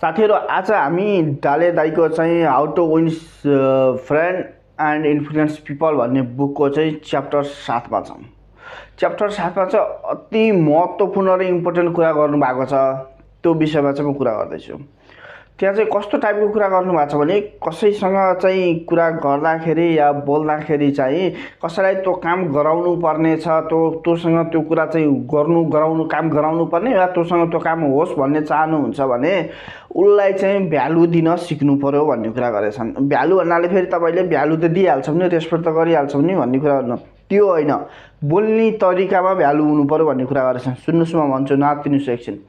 साथीहरु आज हामी डाले दाइको चाहिँ how to win friend and influence people भन्ने बुकको चाहिँ च्याप्टर 7 मा छौं। च्याप्टर 7 मा चाहिँ अति महत्त्वपूर्ण र इम्पोर्टेन्ट कुरा गर्नु भएको छ। त्यो विषयमा चाहिँ म कुरा गर्दैछु। त्यहाँ चाहिँ कस्तो टाइपको कुरा गर्नु भएको छ भने कसैसँग चाहिँ कुरा गर्दाखेरि या बोल्दाखेरि चाहिँ कसैलाई त्यो काम गराउनु पर्ने छ, तोसँग त्यो कुरा चाहिँ गराउनु काम गराउनु पर्ने या तोसँग त्यो काम होस् भन्ने चाहनुहुन्छ भने उसलाई चाहिँ भ्यालु दिन सिक्नु पर्यो भन्ने कुरा गरेछन्। भ्यालु भन्नाले फेरि तपाईले भ्यालु त दिइहाल्छौ नि, रेस्पेक्ट त गरिहाल्छौ नि भन्ने कुरा गर्नु, त्यो होइन, बोल्ने तरिकामा भ्यालु हुनु पर्यो भन्ने कुरा गरेछन्। सुन्नुस् म भन्छु, नातिनुस् एकछिन।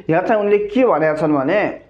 यहाँ चाहिँ उनले के भनेका छन् भने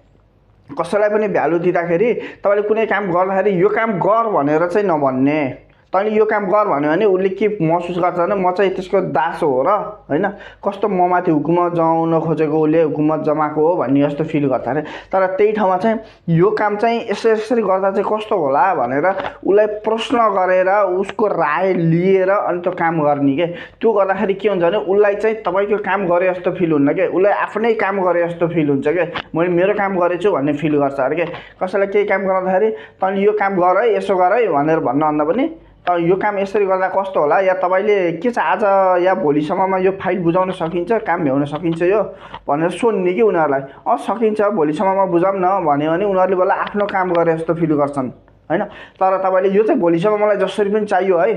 कसैलाई पनि भ्यालु दिँदाखेरि तपाईले कुनै काम गर्दाखेरि यो काम गर भनेर चाहिँ नभन्ने। तैँले यो काम गर भन्यो भने उसले के महसुस गर्छ भने म चाहिँ त्यसको दास हो र हैन, कस्तो म माथि हुकुमत जमाउन खोजेको, उसले हुकुमत जमाएको हो भन्ने जस्तो फिल गर्छ अरे। तर त्यही ठाउँमा चाहिँ यो काम चाहिँ यसरी गर्दा चाहिँ कस्तो होला भनेर उसलाई प्रश्न गरेर उसको राय लिएर अनि त्यो काम गर्ने के। त्यो गर्दाखेरि के हुन्छ भने उसलाई चाहिँ तपाईको काम गरे जस्तो फिल हुन्न के, उसलाई आफ्नै काम गरे जस्तो फिल हुन्छ के, मैले मेरो काम गरेछु भन्ने फिल गर्छ अरे के। कसैलाई केही काम गराउँदाखेरि तैँले यो काम गर है, यसो गर है भनेर भन्न भन्दा पनि यो काम यसरी गर्दा कस्तो होला, या तपाईले के छ आज या भोलिसम्ममा यो फाइल बुझाउन सकिन्छ, काम भ्याउन सकिन्छ यो भनेर सोध्ने कि उनीहरूलाई। सकिन्छ, भोलिसम्ममा बुझाउँ न भन्यो भने उनीहरूले बल्ल आफ्नो काम गरे जस्तो फिल गर्छन् हैन। तर तपाईले यो चाहिँ भोलिसम्म मलाई जसरी पनि चाहियो है,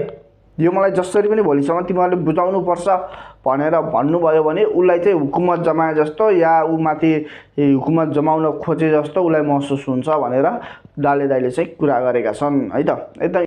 यो मलाई जसरी पनि भोलिसम्म तिमीहरूले बुझाउनु पर्छ भनेर भन्नुभयो भने उसलाई चाहिँ हुकुमत जमाए जस्तो या ऊ माथि हुकुमत जमाउन खोजे जस्तो उसलाई महसुस हुन्छ भनेर डाले दाइले चाहिँ कुरा गरेका छन् है त।